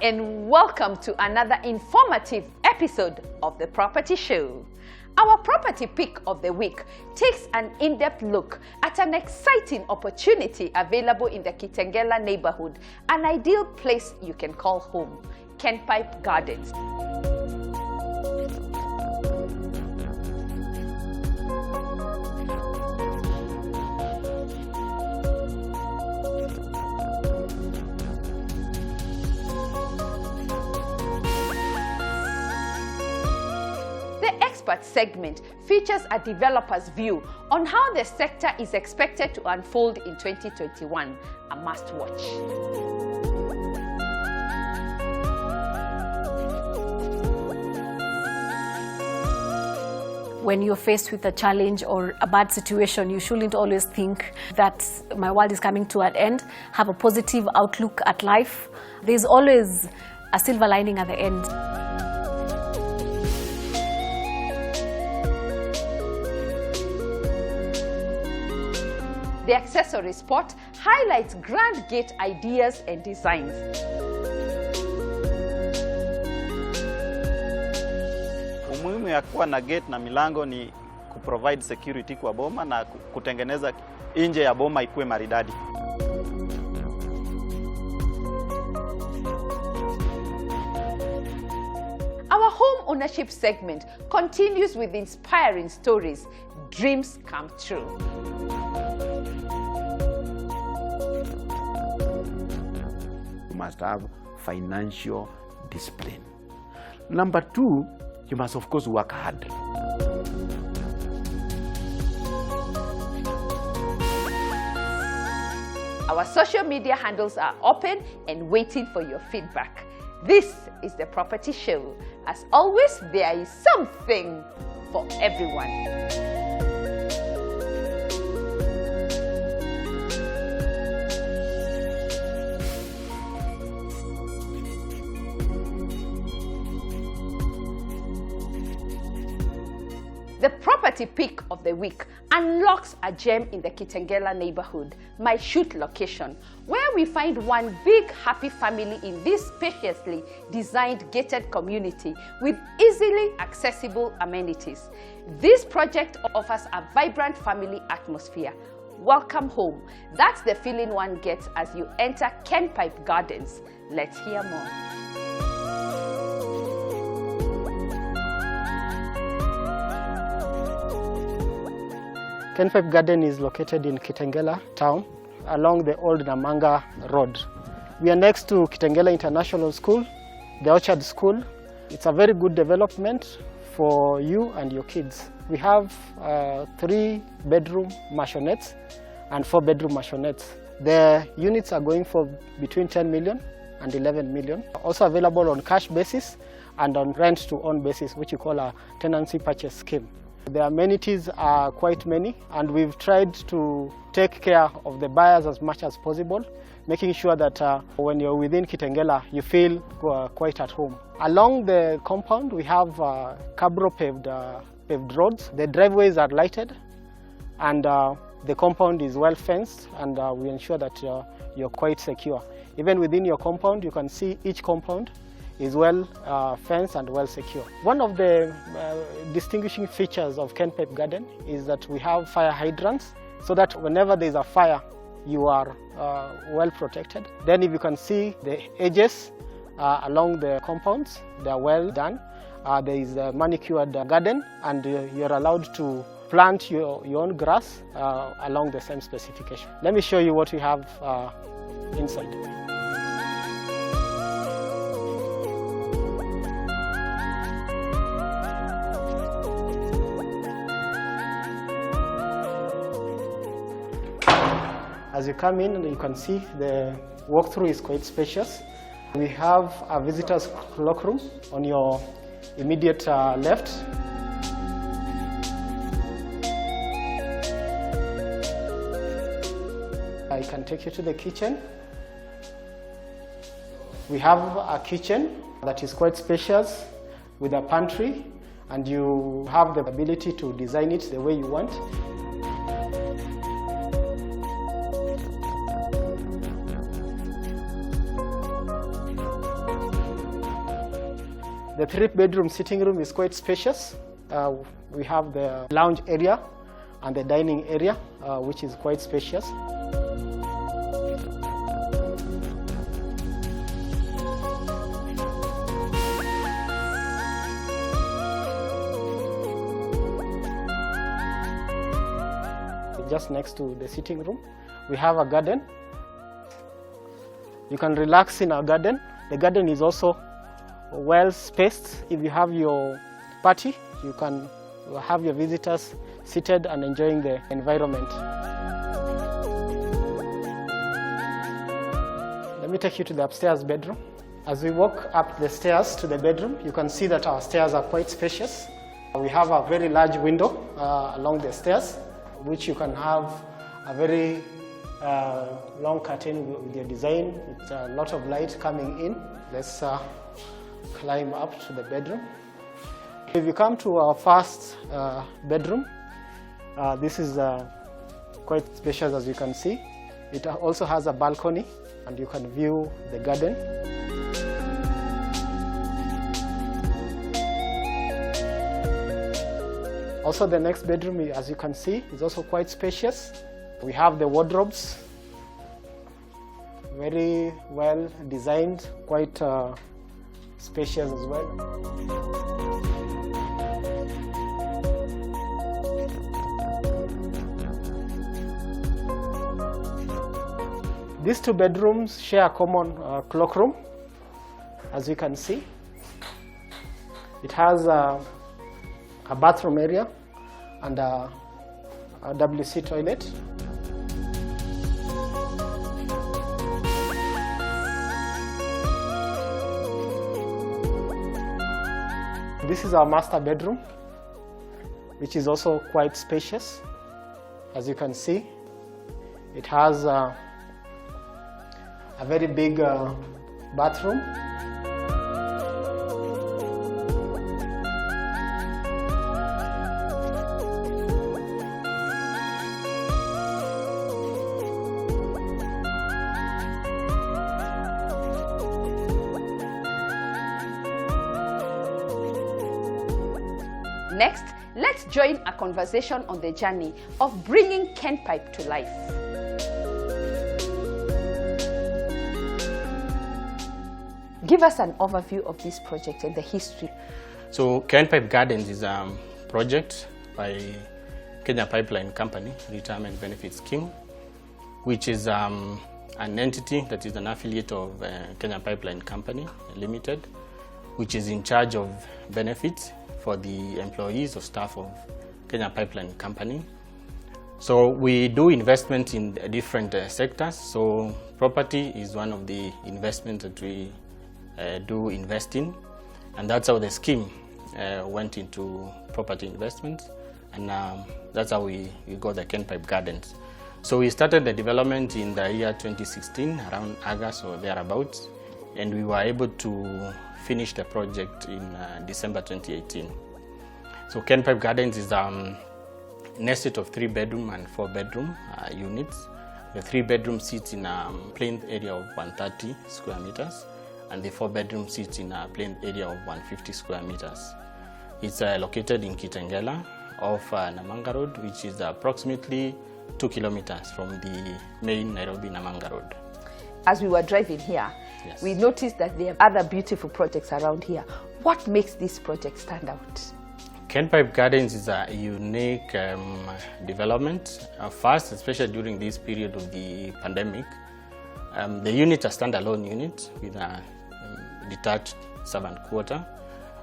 and welcome to another informative episode of the Property Show. Our property pick of the week takes an in-depth look at an exciting opportunity available in the Kitengela neighborhood, an ideal place you can call home, Kenpipe Gardens. Expert segment features a developer's view on how the sector is expected to unfold in 2021, a must-watch. When you're faced with a challenge or a bad situation, you shouldn't always think that my world is coming to an end. Have a positive outlook at life. There's always a silver lining at the end. The accessory spot highlights grand gate ideas and designs. Umuhimu ya kuwa na gate na milango ni kuprovide security kwa boma na kutengeneza nje ya boma ikuwe maridadi. Our home ownership segment continues with inspiring stories. Dreams come true. You must have financial discipline. Number two, you must of course work hard. Our social media handles are open and waiting for your feedback. This is the Property Show. As always, there is something for everyone. The property pick of the week unlocks a gem in the Kitengela neighborhood, my shoot location, where we find one big happy family in this spaciously designed gated community with easily accessible amenities. This project offers a vibrant family atmosphere. Welcome home. That's the feeling one gets as you enter Kenpipe Gardens. Let's hear more. Kenpipe Garden is located in Kitengela town along the old Namanga Road. We are next to Kitengela International School, the Orchard School. It's a very good development for you and your kids. We have 3-bedroom maishonettes and 4-bedroom maishonettes. The units are going for between 10 million and 11 million. Also available on cash basis and on rent to own basis, which we call a tenancy purchase scheme. The amenities are quite many, and we've tried to take care of the buyers as much as possible, making sure that when you're within Kitengela, you feel quite at home. Along the compound, we have cabro paved roads. The driveways are lighted, and the compound is well fenced, and we ensure that you're quite secure. Even within your compound, you can see each compound is well fenced and well secure. One of the distinguishing features of Kenpipe Garden is that we have fire hydrants, so that whenever there is a fire, you are well protected. Then if you can see the edges along the compounds, they are well done. There is a manicured garden, and you're allowed to plant your own grass along the same specification. Let me show you what we have inside. As you come in, you can see the walkthrough is quite spacious. We have a visitor's cloakroom on your immediate left. I can take you to the kitchen. We have a kitchen that is quite spacious with a pantry, and you have the ability to design it the way you want. The 3-bedroom sitting room is quite spacious. We have the lounge area and the dining area, which is quite spacious. Just next to the sitting room, we have a garden. You can relax in our garden. The garden is also well spaced. If you have your party, you can have your visitors seated and enjoying the environment. Let me take you to the upstairs bedroom. As we walk up the stairs to the bedroom, you can see that our stairs are quite spacious. We have a very large window along the stairs, which you can have a very long curtain with your design, with a lot of light coming in. Let's climb up to the bedroom. If you come to our first bedroom, this is quite spacious, as you can see. It also has a balcony and you can view the garden. Also, the next bedroom, as you can see, is also quite spacious. We have the wardrobes, very well designed, quite spacious as well. These 2 bedrooms share a common cloakroom, as you can see. It has a bathroom area and a WC toilet. This is our master bedroom, which is also quite spacious. As you can see, it has a very big bathroom. Next, let's join a conversation on the journey of bringing Kenpipe to life. Give us an overview of this project and the history. So Kenpipe Gardens is a project by Kenya Pipeline Company, Retirement Benefit Scheme, which is an entity that is an affiliate of Kenya Pipeline Company Limited, which is in charge of benefits for the employees or staff of Kenya Pipeline Company. So we do investment in different sectors. So property is one of the investments that we do invest in, and that's how the scheme went into property investments, and that's how we got the Kenpipe Gardens. So we started the development in the year 2016, around August or thereabouts, and we were able to finish the project in December 2018. So Kenpipe Gardens is an estate of 3-bedroom and 4-bedroom units. The 3-bedroom sits in a plain area of 130 square meters, and the 4-bedroom sits in a plain area of 150 square meters. It's located in Kitengela off Namanga Road, which is approximately 2 kilometers from the main Nairobi-Namanga Road. As we were driving here, Yes. we noticed that there are other beautiful projects around here. What makes this project stand out? Kenpipe Gardens is a unique development. First, especially during this period of the pandemic, the unit is a standalone unit with a detached servant quarter.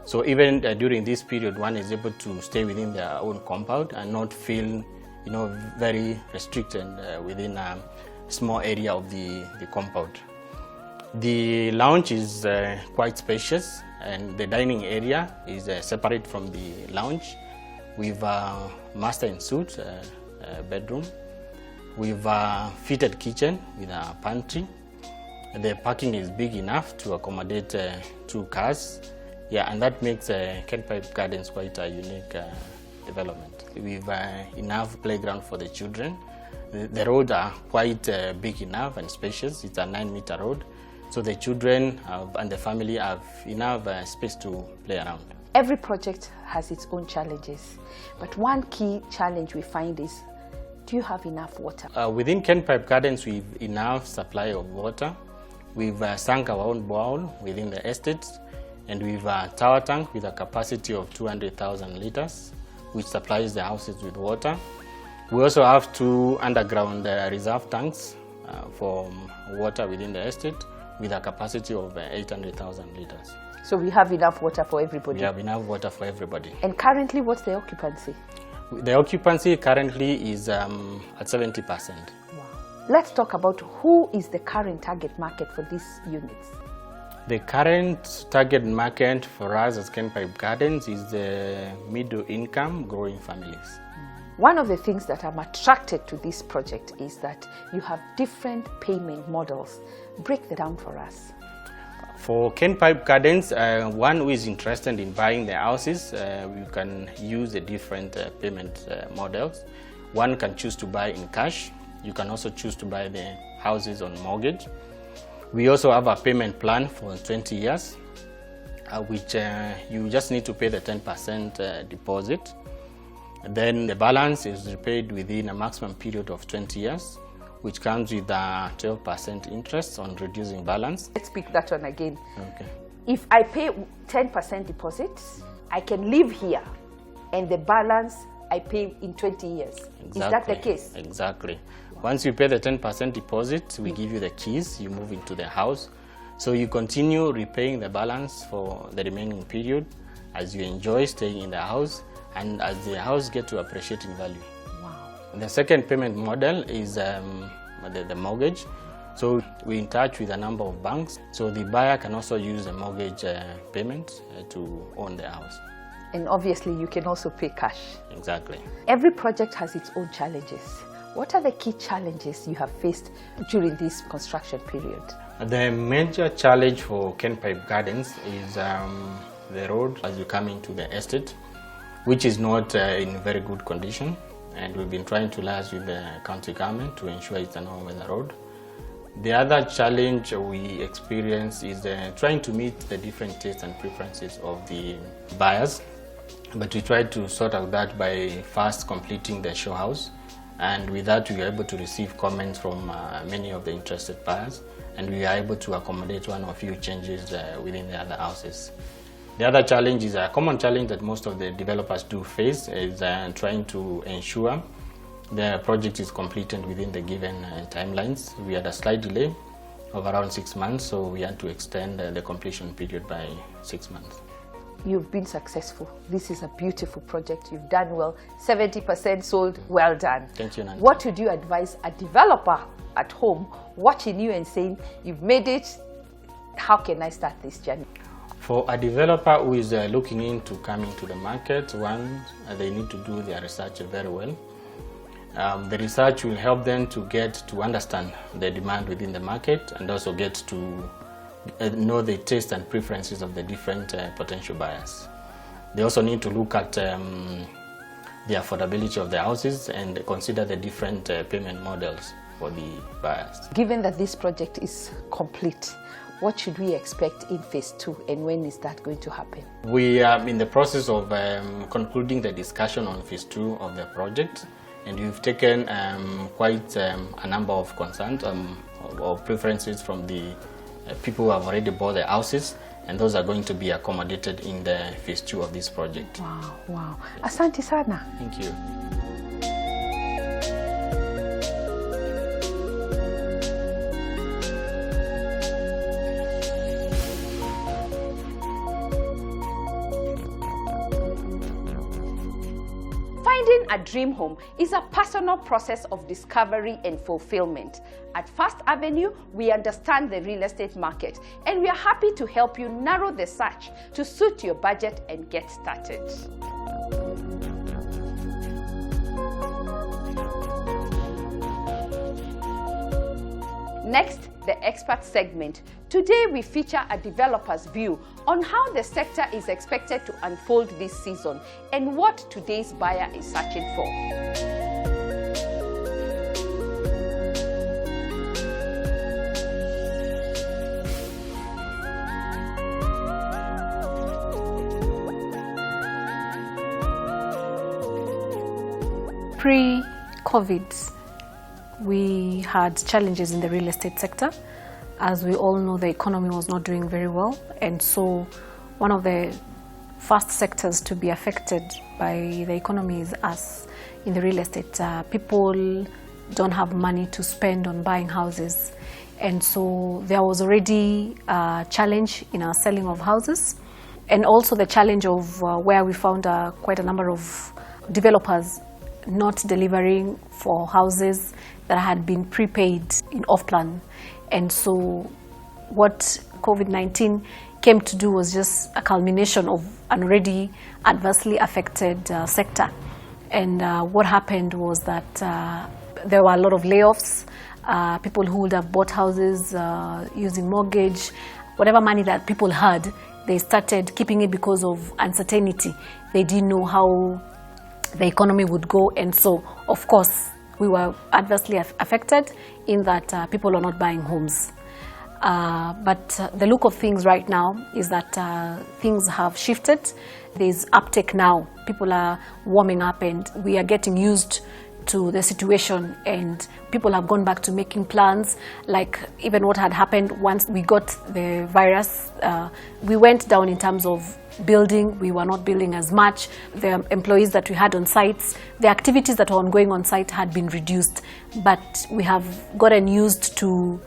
So even during this period, one is able to stay within their own compound and not feel, very restricted within a small area of the compound. The lounge is quite spacious, and the dining area is separate from the lounge. We've master and suite bedroom. We've fitted kitchen with a pantry. The parking is big enough to accommodate 2 cars. Yeah, and that makes Kenpipe Gardens quite a unique development. We've enough playground for the children. The roads are quite big enough and spacious. It's a 9-meter road. so the children and the family have enough space to play around. Every project has its own challenges, but one key challenge we find is, do you have enough water? Within Kenpipe Gardens, we've enough supply of water. We've sunk our own borehole within the estate, and we've a tower tank with a capacity of 200,000 liters, which supplies the houses with water. We also have 2 underground reserve tanks for water within the estate with a capacity of 800,000 liters. So we have enough water for everybody? We have enough water for everybody. And currently, what's the occupancy? The occupancy currently is at 70%. Wow. Let's talk about who is the current target market for these units. The current target market for us as Kenpipe Gardens is the middle income growing families. One of the things that I'm attracted to this project is that you have different payment models. Break that down for us. For Kenpipe Gardens, one who is interested in buying the houses, you can use the different payment models. One can choose to buy in cash. You can also choose to buy the houses on mortgage. We also have a payment plan for 20 years, which you just need to pay the 10% deposit. Then the balance is repaid within a maximum period of 20 years, which comes with a 12% interest on reducing balance. Let's pick that one again. Okay. If I pay 10% deposit, I can live here, and the balance I pay in 20 years. Exactly. Is that the case? Exactly. Once you pay the 10% deposit, we give you the keys, you move into the house. So you continue repaying the balance for the remaining period as you enjoy staying in the house and as the house gets to appreciate in value. Wow. The second payment model is the mortgage. So we're in touch with a number of banks. So the buyer can also use the mortgage payment to own the house. And obviously you can also pay cash. Exactly. Every project has its own challenges. What are the key challenges you have faced during this construction period? The major challenge for Kenpipe Gardens is the road as you come into the estate, which is not in very good condition. And we've been trying to liaise with the county government to ensure it's an all-weather road. The other challenge we experience is trying to meet the different tastes and preferences of the buyers. But we try to sort out that by first completing the show house. And with that, we are able to receive comments from many of the interested buyers. And we are able to accommodate one or few changes within the other houses. The other challenge is a common challenge that most of the developers do face is trying to ensure the project is completed within the given timelines. We had a slight delay of around 6 months, so we had to extend the completion period by 6 months. You've been successful. This is a beautiful project. You've done well. 70% sold. Well done. Thank you, Nancy. What would you advise a developer at home watching you and saying, you've made it, how can I start this journey? For a developer who is looking into coming to the market, one, they need to do their research very well. The research will help them to get to understand the demand within the market and also get to know the taste and preferences of the different potential buyers. They also need to look at the affordability of the houses and consider the different payment models for the buyers. Given that this project is complete, what should we expect in phase 2 and when is that going to happen? We are in the process of concluding the discussion on phase 2 of the project, and we've taken quite a number of concerns or preferences from the people who have already bought the houses, and those are going to be accommodated in the phase 2 of this project. Wow, wow. Asante sana. Thank you. Finding a dream home is a personal process of discovery and fulfillment. At First Avenue, we understand the real estate market, and we are happy to help you narrow the search to suit your budget and get started. Next, the expert segment. Today we feature a developer's view on how the sector is expected to unfold this season and what today's buyer is searching for. Pre-COVID, we had challenges in the real estate sector. As we all know, the economy was not doing very well, and so one of the first sectors to be affected by the economy is us in the real estate. People don't have money to spend on buying houses, and so there was already a challenge in our selling of houses, and also the challenge of where we found quite a number of developers not delivering for houses that had been prepaid in off-plan. And so what COVID-19 came to do was just a culmination of an already adversely affected sector. And what happened was that there were a lot of layoffs. People who would have bought houses using mortgage, whatever money that people had, they started keeping it because of uncertainty. They didn't know how the economy would go, and so of course we were adversely affected in that people are not buying homes. But the look of things right now is that things have shifted. There's uptake now. People are warming up and we are getting used to the situation, and people have gone back to making plans, like even what had happened once we got the virus. We went down in terms of building. We were not building as much. The employees that we had on sites, the activities that were ongoing on site had been reduced, but we have gotten used to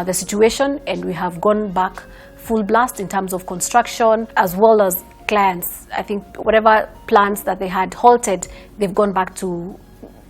the situation, and we have gone back full blast in terms of construction as well as clients. I think whatever plans that they had halted, they've gone back to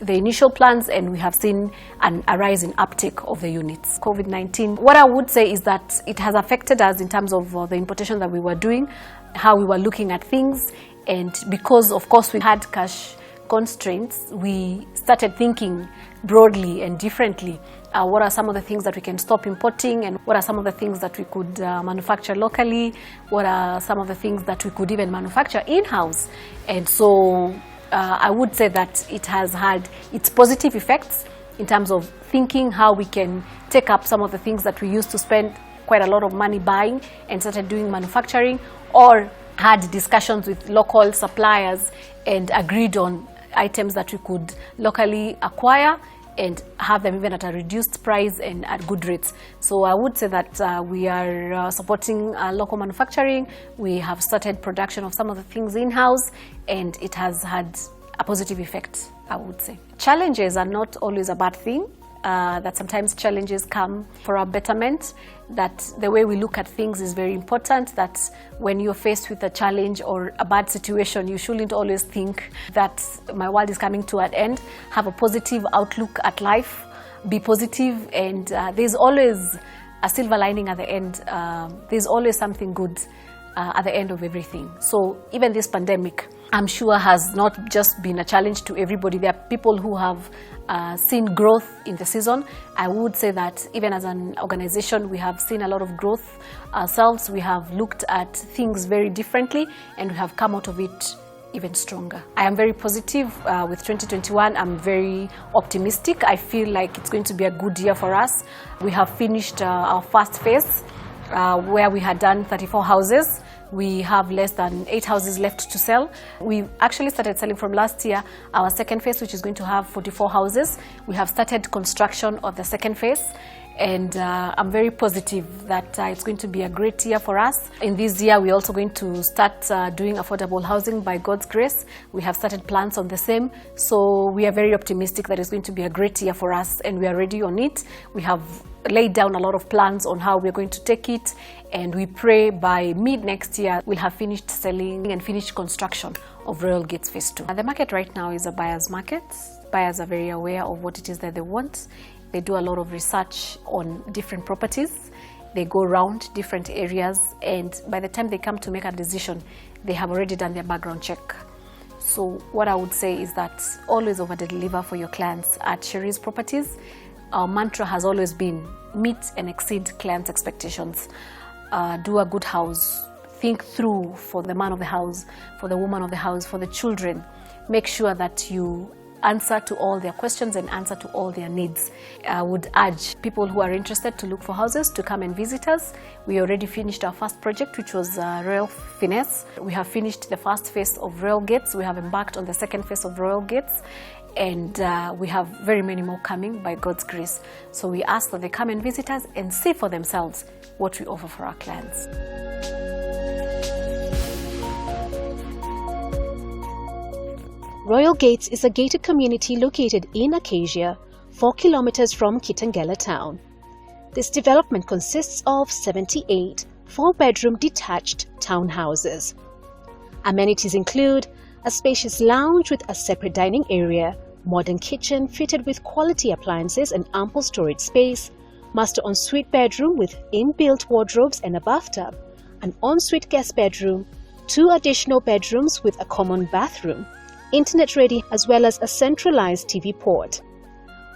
the initial plans, and we have seen a rise in uptake of the units. COVID-19, what I would say is that it has affected us in terms of the importation that we were doing, how we were looking at things, and because of course we had cash constraints, we started thinking broadly and differently. What are some of the things that we can stop importing, and what are some of the things that we could manufacture locally? What are some of the things that we could even manufacture in-house? And so I would say that it has had its positive effects in terms of thinking how we can take up some of the things that we used to spend quite a lot of money buying and started doing manufacturing, or had discussions with local suppliers and agreed on items that we could locally acquire and have them even at a reduced price and at good rates. So I would say that we are supporting local manufacturing. We have started production of some of the things in-house, and it has had a positive effect, I would say. Challenges are not always a bad thing. That sometimes challenges come for our betterment, that the way we look at things is very important, that when you're faced with a challenge or a bad situation, you shouldn't always think that my world is coming to an end. Have a positive outlook at life, be positive, and there's always a silver lining at the end. There's always something good at the end of everything. So even this pandemic, I'm sure, has not just been a challenge to everybody. There are people who have seen growth in the season. I would say that even as an organization, we have seen a lot of growth ourselves. We have looked at things very differently, and we have come out of it even stronger. I am very positive with 2021. I'm very optimistic. I feel like it's going to be a good year for us. We have finished our first phase where we had done 34 houses. We have less than 8 houses left to sell. We actually started selling from last year our second phase, which is going to have 44 houses. We have started construction of the second phase, and I'm very positive that it's going to be a great year for us. In this year, we're also going to start doing affordable housing by God's grace. We have started plans on the same, so we are very optimistic that it's going to be a great year for us, and we are ready on it. We have laid down a lot of plans on how we're going to take it, and we pray by mid next year we'll have finished selling and finished construction of Royal Gates Phase 2. The market right now is a buyer's market. Buyers are very aware of what it is that they want. They do a lot of research on different properties. They go around different areas, and by the time they come to make a decision, they have already done their background check. So what I would say is that always over-deliver for your clients at Sherry's Properties. Our mantra has always been meet and exceed clients' expectations. Do a good house. Think through for the man of the house, for the woman of the house, for the children. Make sure that you answer to all their questions and answer to all their needs. I would urge people who are interested to look for houses to come and visit us. We already finished our first project, which was Royal Finesse. We have finished the first phase of Royal Gates. We have embarked on the second phase of Royal Gates. and we have very many more coming by God's grace. So we ask that they come and visit us and see for themselves what we offer for our clients. Royal Gates is a gated community located in Acacia, 4 kilometers from Kitengela town. This development consists of 78 4-bedroom detached townhouses. Amenities include a spacious lounge with a separate dining area, modern kitchen fitted with quality appliances and ample storage space, master ensuite bedroom with inbuilt wardrobes and a bathtub, an ensuite guest bedroom, 2 additional bedrooms with a common bathroom, internet ready, as well as a centralized TV port.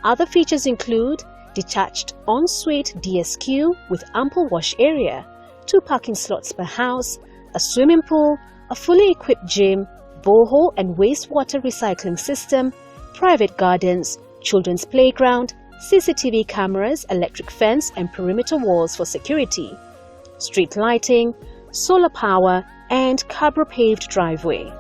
Other features include detached ensuite DSQ with ample wash area, 2 parking slots per house, a swimming pool, a fully equipped gym, borehole and wastewater recycling system, private gardens, children's playground, CCTV cameras, electric fence and perimeter walls for security, street lighting, solar power and Cabro-paved driveway.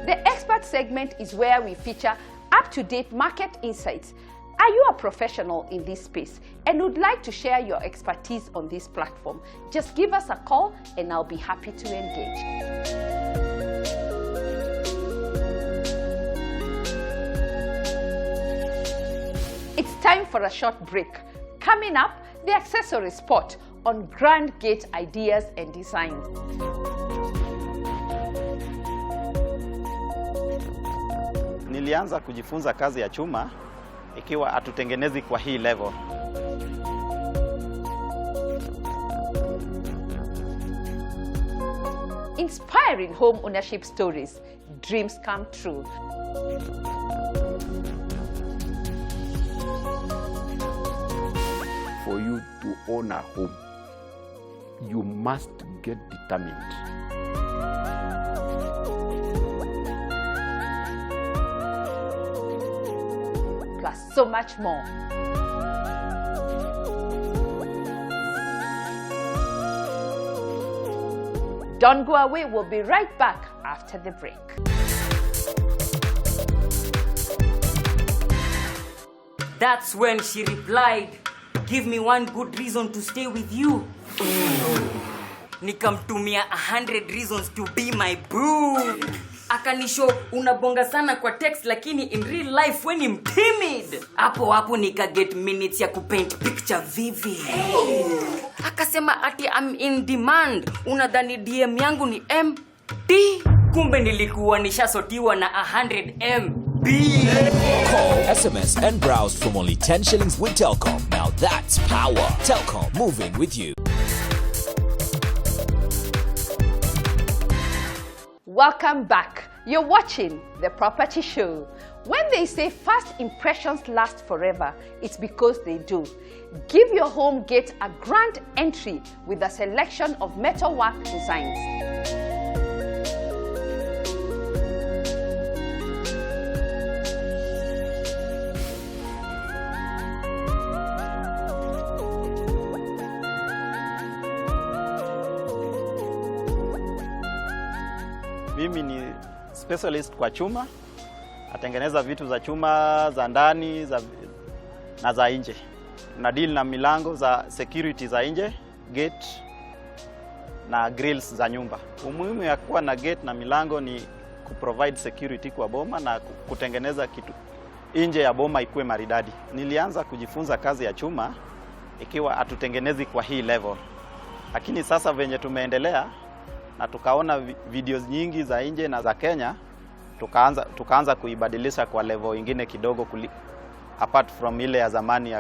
The expert segment is where we feature up-to-date market insights. Are you a professional in this space and would like to share your expertise on this platform? Just give us a call and I'll be happy to engage. It's time for a short break. Coming up, the accessory spot on Grand Gate ideas and designs. Nilianza kujifunza kazi ya chuma ikiwa hatutengenezi kwa hii level. Inspiring home ownership stories, dreams come true. For you to own a home, you must get determined. Plus so much more. Don't go away, we'll be right back after the break. That's when she replied, "Give me one good reason to stay with you." Nikamtumia 100 reasons to be my boo. Akanisho unabonga sana kwa text lakini in real life when I'm timid. Hapo nika get minutes ya kupaint picture vivid. Akasema ati I'm in demand. Unadhani DM yangu ni empty? Kumbe nilikuwa nishasotiwa na 100 MB. Call, SMS and browse from only 10 shillings with Telkom. Now that's power. Telkom, moving with you. Welcome back. You're watching The Property Show. When they say first impressions last forever, it's because they do. Give your home gate a grand entry with a selection of metalwork designs. Mimi ni specialist kwa chuma, natengeneza vitu za chuma za ndani na za nje. Na deal na milango za security za nje, gate na grills za nyumba. Umuhimu ya kuwa na gate na milango ni kuprovide security kwa boma na kutengeneza kitu nje ya boma ikuwe maridadi. Nilianza kujifunza kazi ya chuma ikiwa hatutengenezi kwa hii level. Lakini sasa venye tumeendelea na tukaona videos nyingi za nje na za Kenya, tukaanza kuibadilisha kwa level ingine kidogo apart from ile ya zamani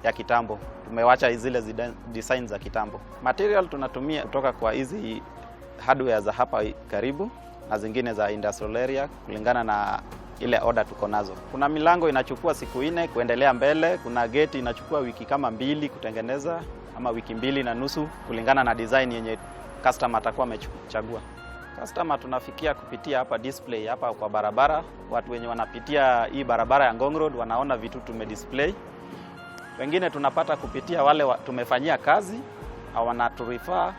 ya kitambo. tumewacha zile design za kitambo. Material tunatumia kutoka kwa hizi hardware za hapa karibu na zingine za industrial area kulingana na ile order tuko nazo. Kuna milango inachukua siku 4 kuendelea mbele, kuna gate inachukua wiki kama 2 kutengeneza ama wiki 2.5 kulingana na design yenye customer atakuwa amechagua. Customer tunafikia kupitia hapa display hapa kwa barabara. Watu wenye wanapitia hii barabara ya Ngong Road wanaona vitu tumedisplay. Wengine tunapata kupitia wale tumefanyia kazi au wanaturifa.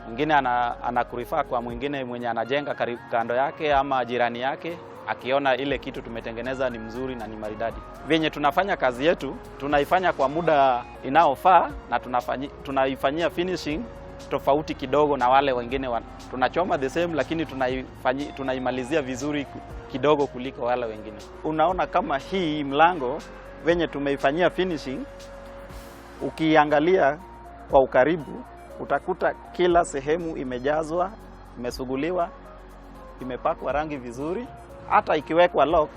Mwingine anakurifa kwa mwingine mwenye anajenga kando yake ama jirani yake, akiona ile kitu tumetengeneza ni mzuri na ni maridadi. Venye tunafanya kazi yetu, tunaifanya kwa muda inaofaa na tunaifanyia finishing tofauti kidogo na wale wengine. Tunachoma the same lakini tunaimalizia vizuri kidogo kuliko wale wengine. Unaona kama hii mlango venye tumeifanyia finishing, ukiangalia kwa ukaribu utakuta kila sehemu imejazwa, imesuguliwa, imepakwa rangi vizuri. Hata ikiwekwa lock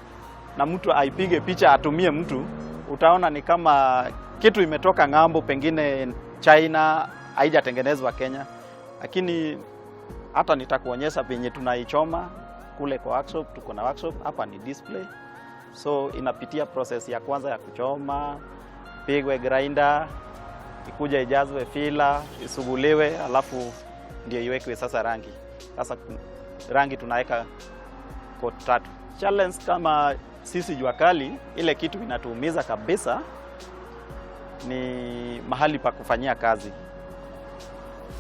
na mtu aipige picha atumie mtu, utaona ni kama kitu imetoka ng'ambo, pengine China, haijatengenezwa Kenya. Lakini hata nitakuonyesha penye tunaichoma kule kwa workshop. Tuko na workshop hapa, ni display. So inapitia process ya kwanza ya kuchoma, pigwe grinder, ikuja ijazwe filler, isuguliwe, alafu ndio iwekwe sasa rangi. Sasa rangi tunaweka coat 3. Challenge kama sisi jua kali, ile kitu inatuumiza kabisa ni mahali pa kufanyia kazi.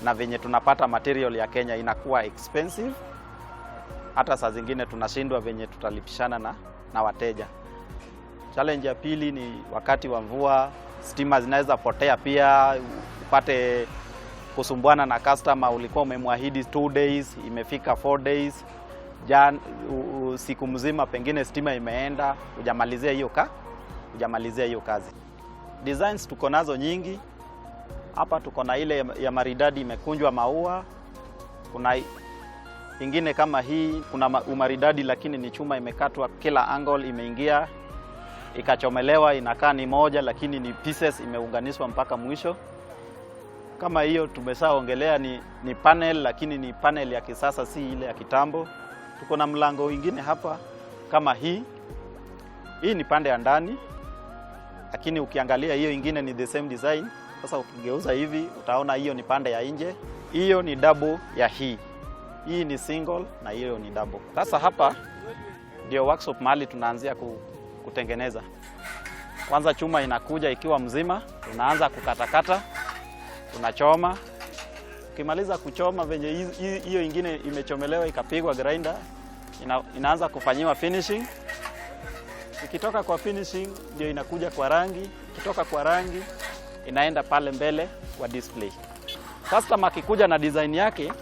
Na venye tunapata material ya Kenya inakuwa expensive. Hata saa zingine tunashindwa venye tutalipishana na wateja. Challenge ya pili ni wakati wa mvua, stima zinaweza potea pia, upate kusumbuana na customer. Ulikuwa umemwahidi 2 days, imefika 4 days. Siku mzima pengine stima imeenda, hujamalizia hiyo kazi. Designs tuko nazo nyingi. Hapa tuko na ile ya maridadi imekunjwa maua. Kuna ingine kama hii, kuna umaridadi lakini ni chuma imekatwa kila angle, imeingia ikachomelewa, inakaa ni moja lakini ni pieces imeunganishwa mpaka mwisho. Kama hiyo tumeshaongelea ni panel, lakini ni panel ya kisasa, si ile ya kitambo. Tuko na mlango ingine hapa kama hii. Hii ni pande ya ndani, lakini ukiangalia hiyo ingine ni the same design. Sasa ukigeuza hivi utaona hiyo ni pande ya nje. Hiyo ni double ya hii. Hii ni single na hiyo ni double. Sasa hapa ndio workshop mahali tunaanzia kutengeneza. Kwanza chuma inakuja ikiwa mzima, tunaanza kukatakata, tunachoma. Ukimaliza kuchoma venye hiyo ingine imechomelewa ikapigwa grinder, inaanza kufanyiwa finishing. Ikitoka kwa finishing ndio inakuja kwa rangi, ikitoka kwa rangi inaenda pale mbele kwa display. Customer akikuja na design yake,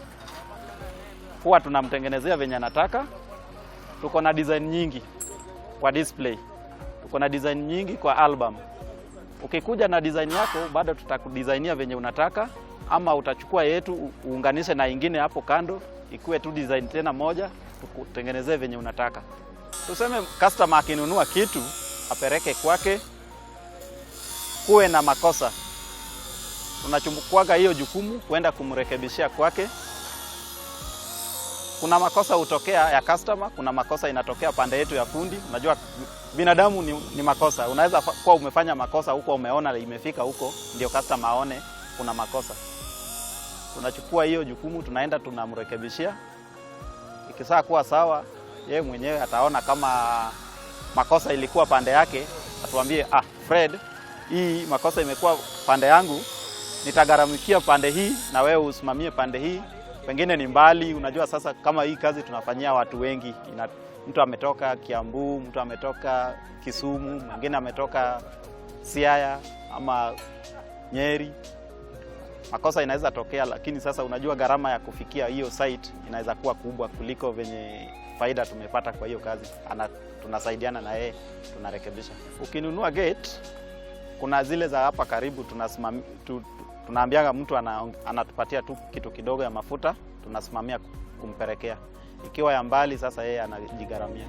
huwa tunamtengenezea venye anataka. Tuko na design nyingi kwa display. Tuko na design nyingi kwa album. Ukikuja na design yako, bado tutakudesignia venye unataka, ama utachukua yetu uunganishe na ingine hapo kando, ikuwe tu design tena moja, tukutengenezee venye unataka. Tuseme customer akinunua kitu, apeleke kwake, kuwe na makosa, tunachukua hiyo jukumu kwenda kumrekebishia kwake. Kuna makosa hutokea ya customer, kuna makosa inatokea pande yetu ya fundi. Unajua binadamu ni makosa. Unaweza kuwa umefanya makosa huko, umeona imefika huko, ndio customer aone kuna makosa. Tunachukua hiyo jukumu, tunaenda tunamrekebishia. Ikisaa kuwa sawa, yeye mwenyewe ataona kama makosa ilikuwa pande yake, atuambie, Fred, hii makosa imekuwa pande yangu, nitagharamikia pande hii na wewe usimamie pande hii. Pengine ni mbali, unajua sasa kama hii kazi tunafanyia watu wengi. Mtu ametoka Kiambu, mtu ametoka Kisumu, mwingine ametoka Siaya ama Nyeri. Makosa inaweza tokea, lakini sasa unajua gharama ya kufikia hiyo site inaweza kuwa kubwa kuliko venye faida tumepata kwa hiyo kazi. Tunasaidiana na yeye, tunarekebisha. Ukinunua gate, kuna zile za hapa karibu tunaambiaga mtu anatupatia tu kitu kidogo ya mafuta, tunasimamia kumpelekea. Ikiwa ya mbali, sasa yeye anajigharamia.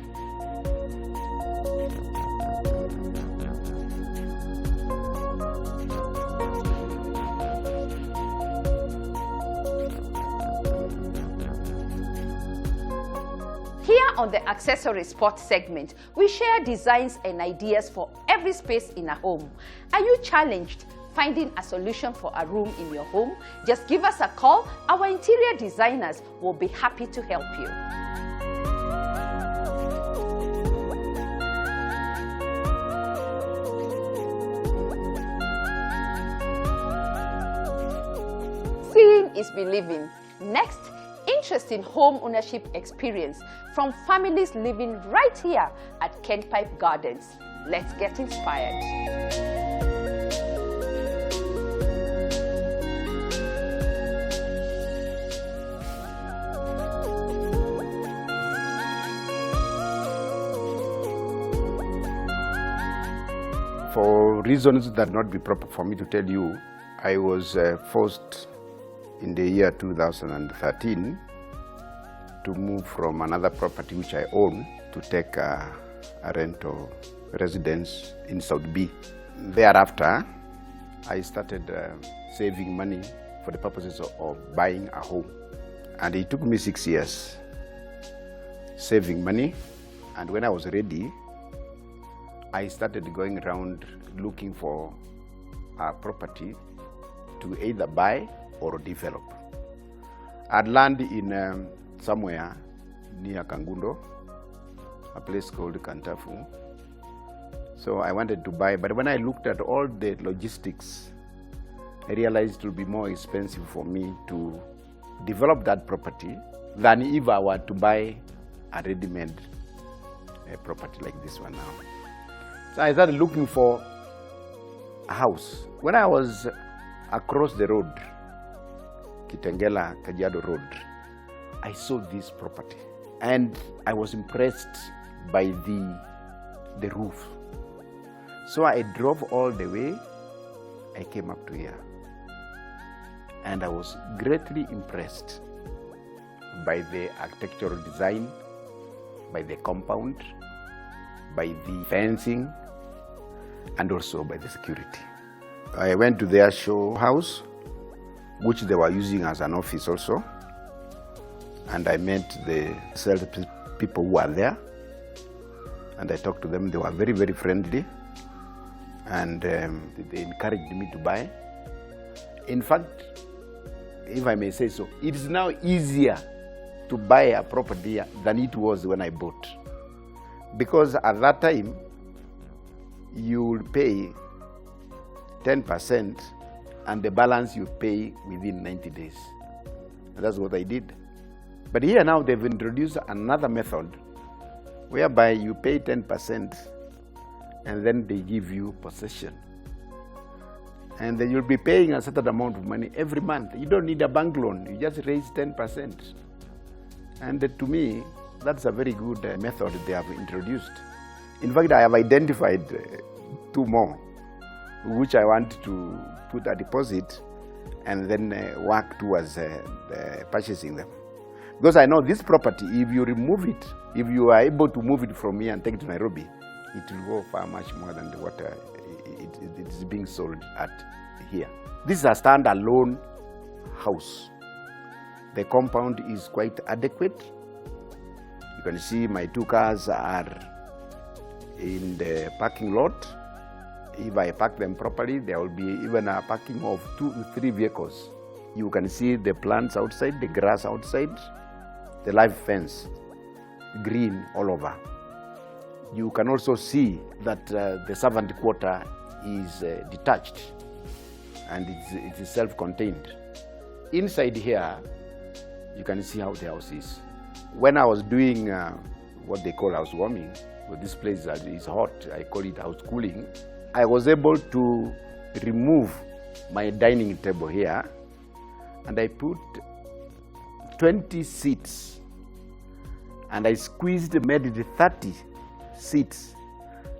Here on the Accessory Spot segment, we share designs and ideas for every space in a home. Are you challenged finding a solution for a room in your home? Just give us a call. Our interior designers will be happy to help you. Seeing is believing. Next, interesting home ownership experience from families living right here at Kenpipe Gardens. Let's get inspired. For reasons that not be proper for me to tell you, I was forced in the year 2013 to move from another property which I own to take a rental residence in South B. Thereafter, I started saving money for the purposes of buying a home. And it took me 6 years saving money, and when I was ready, I started going around looking for a property to either buy or develop. I'd land in somewhere near Kangundo, a place called Kantafu. So I wanted to buy, but when I looked at all the logistics, I realized it would be more expensive for me to develop that property than if I were to buy a ready-made property like this one now. So I started looking for a house. When I was across the road, Kitengela Kajiado Road, I saw this property and I was impressed by the roof. So I drove all the way, I came up to here, and I was greatly impressed by the architectural design, by the compound, by the fencing, and also by the security. I went to their show house, which they were using as an office also, and I met the sales people who were there, and I talked to them. They were very, very friendly, and they encouraged me to buy. In fact, if I may say so, it is now easier to buy a property than it was when I bought. Because at that time, you will pay 10% and the balance you pay within 90 days. And that's what I did. But here now they've introduced another method whereby you pay 10% and then they give you possession. And then you'll be paying a certain amount of money every month. You don't need a bank loan, you just raise 10%. And to me, that's a very good method they have introduced. In fact, I have identified 2 more, which I want to put a deposit and then work towards purchasing them. Because I know this property, if you remove it, if you are able to move it from here and take it to Nairobi, it will go far much more than what it is being sold at here. This is a standalone house. The compound is quite adequate. You can see my 2 cars are in the parking lot. If I park them properly, there will be even a parking of 2 to 3 vehicles. You can see the plants outside, the grass outside, the live fence, green all over. You can also see that the servant quarter is detached and it is self-contained. Inside here, you can see how the house is. When I was doing what they call house warming, well, this place is hot, I call it house cooling, I was able to remove my dining table here and I put 20 seats and I made it 30 seats,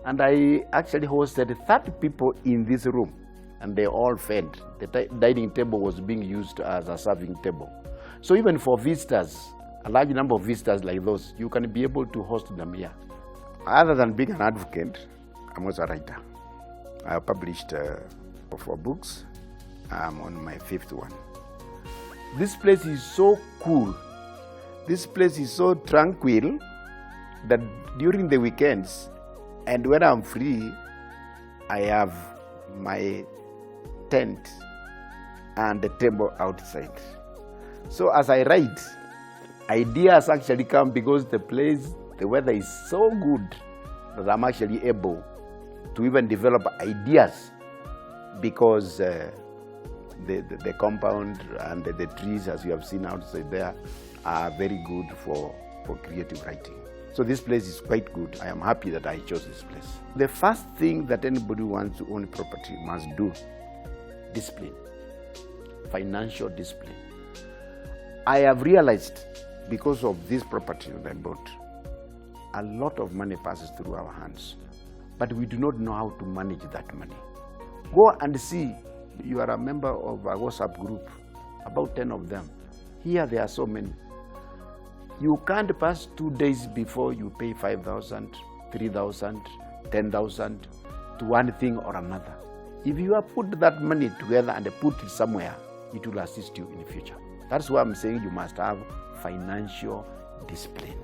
and I actually hosted 30 people in this room and they all fed. The dining table was being used as a serving table. So even for visitors, a large number of visitors like those, you can be able to host them here. Other than being an advocate, I'm also a writer. I have published 4 books. I'm on my 5th one. This place is so cool. This place is so tranquil that during the weekends and when I'm free, I have my tent and the table outside. So as I write, ideas actually come because the weather is so good that I'm actually able to even develop ideas because the compound and the trees, as you have seen outside there, are very good for creative writing. So this place is quite good. I am happy that I chose this place. The first thing that anybody who wants to own property must do, discipline, financial discipline. I have realized because of this property that I bought, a lot of money passes through our hands, but we do not know how to manage that money. Go and see. You are a member of a WhatsApp group, about 10 of them. Here there are so many. You can't pass 2 days before you pay 5,000, 3,000, 10,000 to one thing or another. If you have put that money together and put it somewhere, it will assist you in the future. That's why I'm saying you must have financial discipline.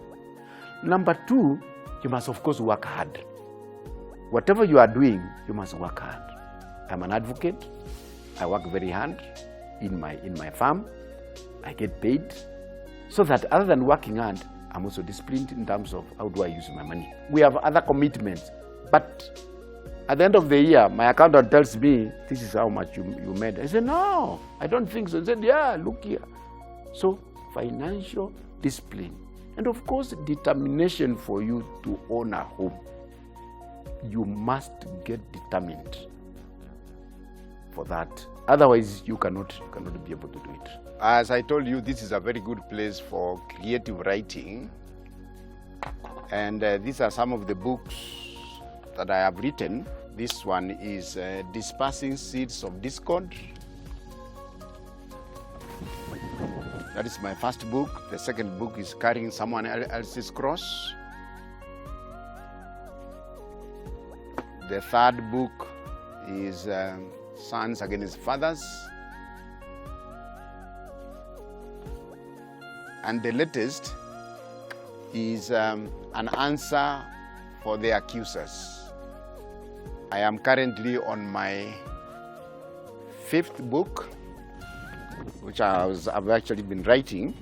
Number 2, you must of course work hard. Whatever you are doing, you must work hard. I'm an advocate. I work very hard in my farm. I get paid. So that other than working hard, I'm also disciplined in terms of how do I use my money. We have other commitments, but at the end of the year, my accountant tells me, this is how much you made. I said, no, I don't think so. He said, yeah, look here. So financial discipline. And of course, determination for you to own a home. You must get determined for that. Otherwise, you cannot be able to do it. As I told you, this is a very good place for creative writing. And these are some of the books that I have written. This one is Dispersing Seeds of Discord. That is my first book. The second book is Carrying Someone Else's Cross. The third book is Sons Against Fathers. And the latest is an answer for the accusers. I am currently on my 5th book, which I've actually been writing.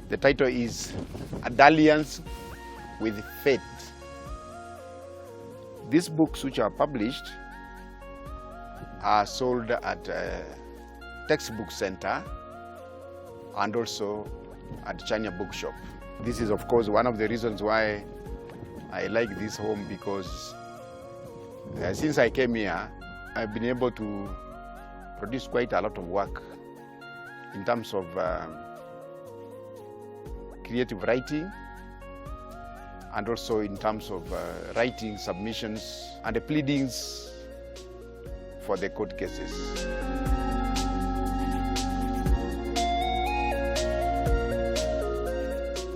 The title is A Dalliance with Fate. These books, which are published, are sold at Textbook Center and also at China Bookshop. This is, of course, one of the reasons why I like this home, because since I came here, I've been able to produce quite a lot of work in terms of creative writing and also in terms of writing submissions and the pleadings for the court cases.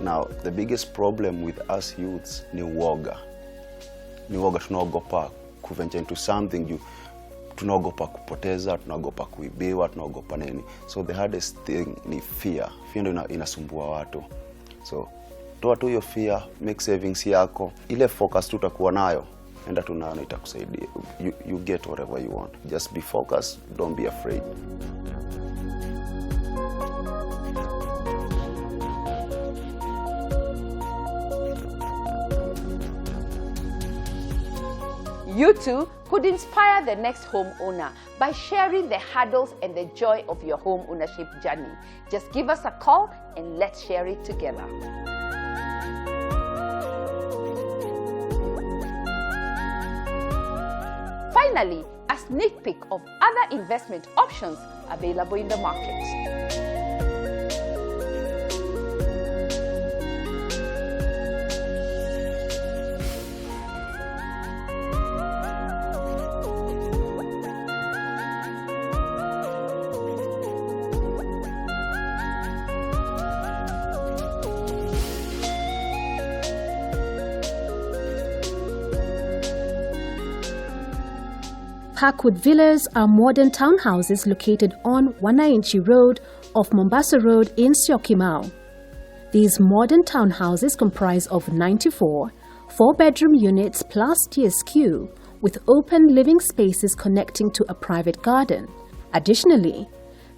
Now, the biggest problem with us youths ni uoga. Ni uoga, tunaogopa kuventure into something, tunaogopa kupoteza, tunaogopa kuibiwa, tunaogopa nini. So the hardest thing ni fear. Fear ndio inasumbua watu. So toa tu hiyo fear, make savings yako. Ile focus tu utakuwa nayo, enda tu nayo itakusaidia. You get whatever you want. Just be focused, don't be afraid. You too could inspire the next homeowner by sharing the hurdles and the joy of your home ownership journey. Just give us a call and let's share it together. Finally, a sneak peek of other investment options available in the market. Parkwood Villas are modern townhouses located on Wananchi Road off Mombasa Road in Syokimau. These modern townhouses comprise of 94 4-bedroom units plus TSQ with open living spaces connecting to a private garden. Additionally,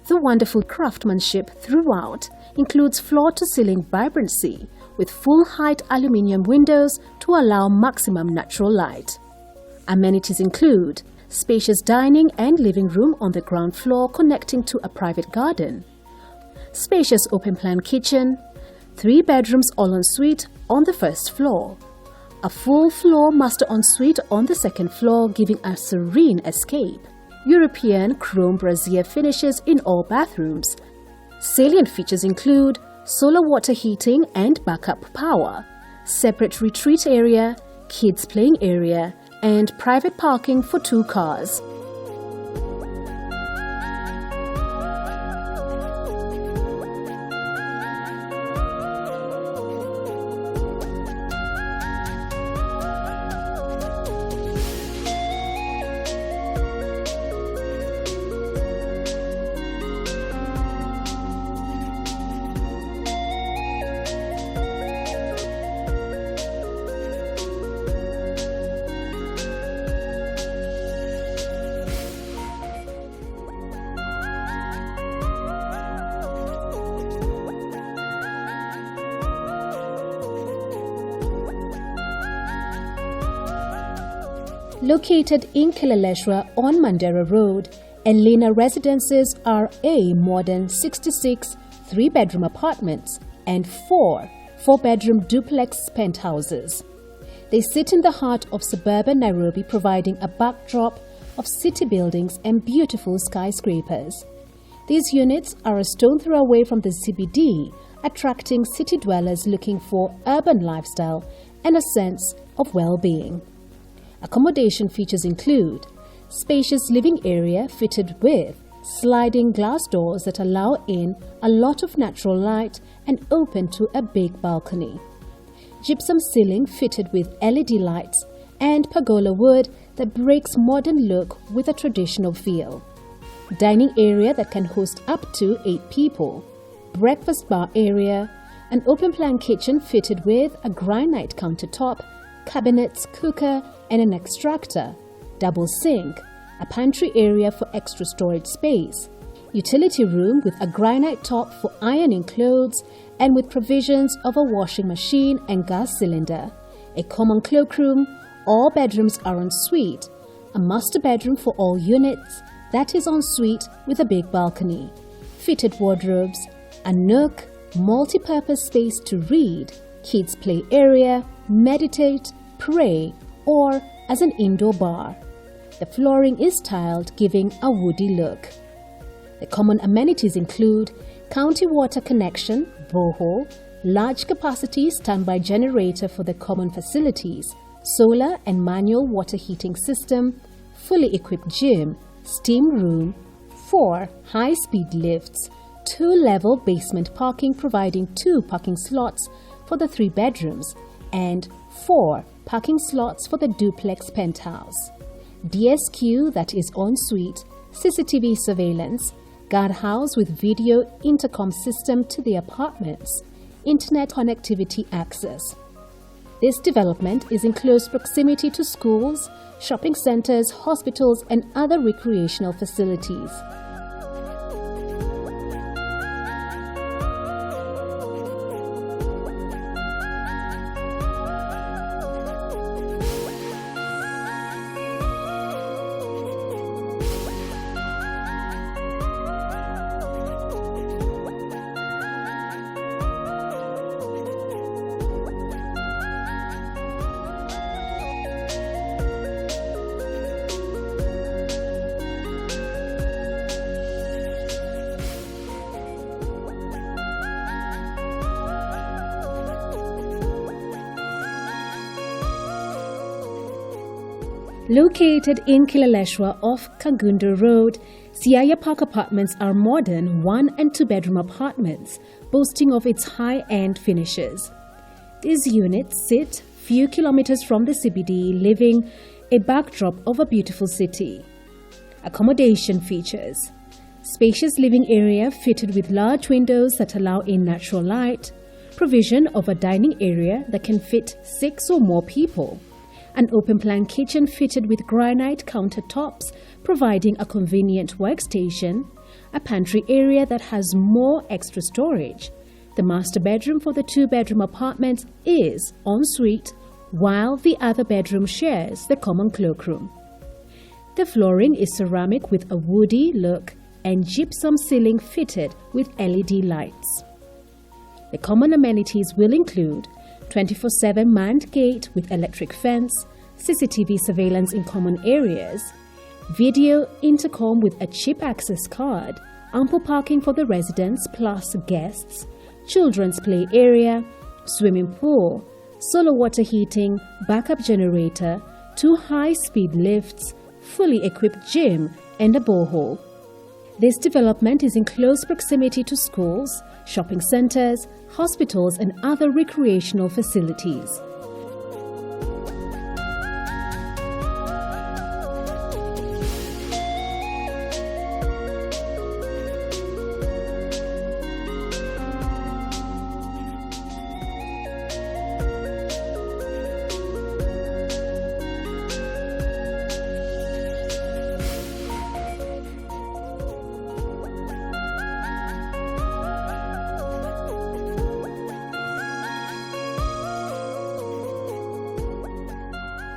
the wonderful craftsmanship throughout includes floor-to-ceiling vibrancy with full-height aluminium windows to allow maximum natural light. Amenities include spacious dining and living room on the ground floor connecting to a private garden, spacious open-plan kitchen, 3 bedrooms all-en-suite on the first floor, a full-floor master ensuite on the second floor giving a serene escape, European chrome brazier finishes in all bathrooms. Salient features include solar water heating and backup power, separate retreat area, kids playing area, and private parking for 2 cars. Located in Kileleshwa on Mandera Road, Elena Residences are a modern 66 3-bedroom apartments and 4 4-bedroom duplex penthouses. They sit in the heart of suburban Nairobi, providing a backdrop of city buildings and beautiful skyscrapers. These units are a stone throw away from the CBD, attracting city dwellers looking for urban lifestyle and a sense of well-being. Accommodation features include spacious living area fitted with sliding glass doors that allow in a lot of natural light and open to a big balcony, gypsum ceiling fitted with LED lights, and pergola wood that breaks modern look with a traditional feel, dining area that can host up to 8 people, breakfast bar area, an open-plan kitchen fitted with a granite countertop, cabinets, cooker, and an extractor, double sink, a pantry area for extra storage space, utility room with a granite top for ironing clothes and with provisions of a washing machine and gas cylinder, a common cloakroom. All bedrooms are en suite, a master bedroom for all units that is en suite with a big balcony, fitted wardrobes, a nook, multi-purpose space to read, kids play area, meditate, pray, or as an indoor bar. The flooring is tiled, giving a woody look. The common amenities include county water connection, borehole, large capacity standby generator for the common facilities, solar and manual water heating system, fully equipped gym, steam room, 4 high-speed lifts, 2-level basement parking providing 2 parking slots for the 3 bedrooms, and 4 parking slots for the duplex penthouse, DSQ that is en suite, CCTV surveillance, guardhouse with video intercom system to the apartments, internet connectivity access. This development is in close proximity to schools, shopping centers, hospitals, and other recreational facilities. Located in Kileleshwa off Kagundo Road, Siaya Park Apartments are modern 1- and 2-bedroom apartments, boasting of its high-end finishes. These units sit few kilometers from the CBD, leaving a backdrop of a beautiful city. Accommodation features spacious living area fitted with large windows that allow in natural light, provision of a dining area that can fit 6 or more people, an open-plan kitchen fitted with granite countertops, providing a convenient workstation, a pantry area that has more extra storage. The master bedroom for the 2-bedroom apartment is en suite, while the other bedroom shares the common cloakroom. The flooring is ceramic with a woody look and gypsum ceiling fitted with LED lights. The common amenities will include 24/7 manned gate with electric fence, CCTV surveillance in common areas, video intercom with a chip access card, ample parking for the residents plus guests, children's play area, swimming pool, solar water heating, backup generator, 2 high-speed lifts, fully equipped gym, and a borehole. This development is in close proximity to schools, shopping centers, hospitals, and other recreational facilities.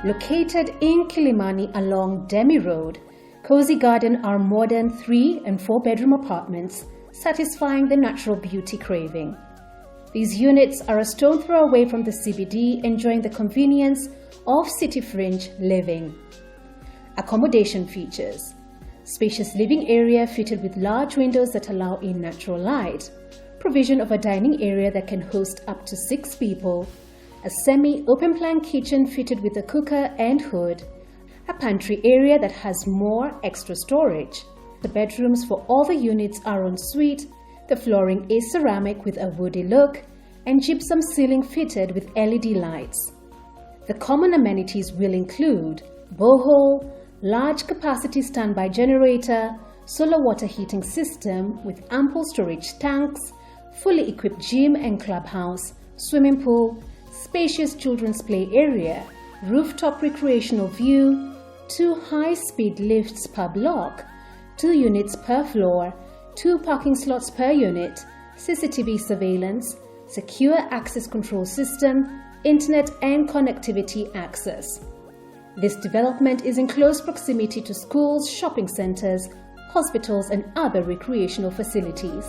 Located in Kilimani along Demi Road, Cozy Garden are modern 3- and 4-bedroom apartments satisfying the natural beauty craving. These units are a stone throw away from the CBD, enjoying the convenience of city fringe living. Accommodation features: spacious living area fitted with large windows that allow in natural light, provision of a dining area that can host up to 6 people, a semi-open plan kitchen fitted with a cooker and hood, a pantry area that has more extra storage. The bedrooms for all the units are en suite, the flooring is ceramic with a woody look, and gypsum ceiling fitted with LED lights. The common amenities will include borehole, large capacity standby generator, solar water heating system with ample storage tanks, fully equipped gym and clubhouse, swimming pool, spacious children's play area, rooftop recreational view, 2 high-speed lifts per block, 2 units per floor, 2 parking slots per unit, CCTV surveillance, secure access control system, internet and connectivity access. This development is in close proximity to schools, shopping centers, hospitals, and other recreational facilities.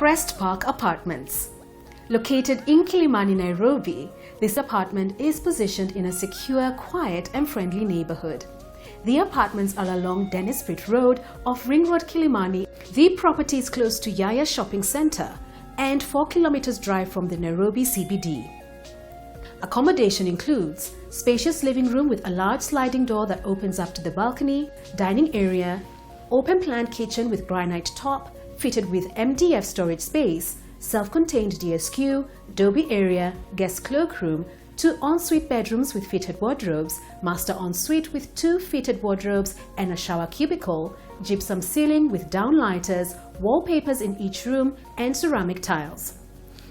Crest Park Apartments. Located in Kilimani, Nairobi, this apartment is positioned in a secure, quiet and friendly neighborhood. The apartments are along Dennis Pitt Road off Ring Road, Kilimani. The property is close to Yaya Shopping Center and 4 kilometers drive from the Nairobi CBD. Accommodation includes spacious living room with a large sliding door that opens up to the balcony, dining area, open plan kitchen with granite top, fitted with MDF storage space, self-contained DSQ, Dobby area, guest cloakroom, 2 ensuite bedrooms with fitted wardrobes, master ensuite with 2 fitted wardrobes and a shower cubicle, gypsum ceiling with downlighters, wallpapers in each room, and ceramic tiles.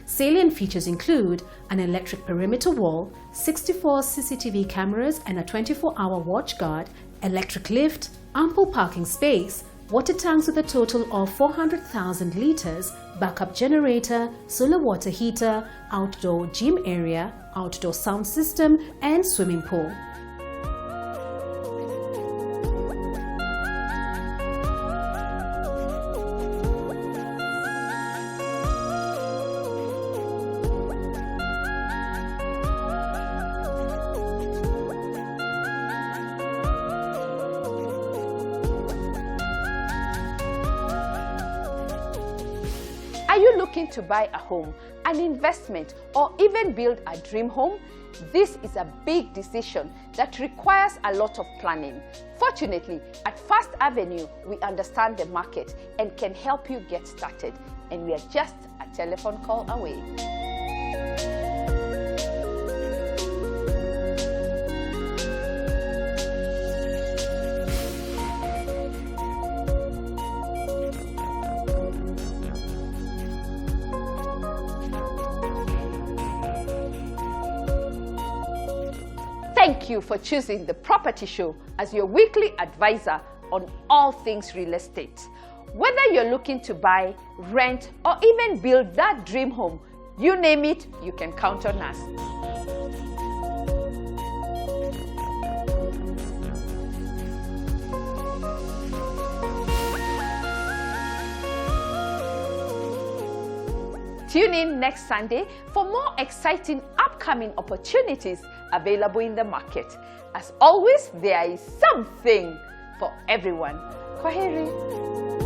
Salient features include an electric perimeter wall, 64 CCTV cameras and a 24-hour watch guard, electric lift, ample parking space, water tanks with a total of 400,000 liters, backup generator, solar water heater, outdoor gym area, outdoor sound system, and swimming pool. Are you looking to buy a home? an investment, or even build a dream home? This is a big decision that requires a lot of planning. Fortunately, at First Avenue, we understand the market and can help you get started. And we are just a telephone call away. Thank you for choosing The Property Show as your weekly advisor on all things real estate. Whether you're looking to buy, rent, or even build that dream home, you name it, you can count on us. Tune in next Sunday for more exciting upcoming opportunities available in the market. As always, there is something for everyone. Kwaheri.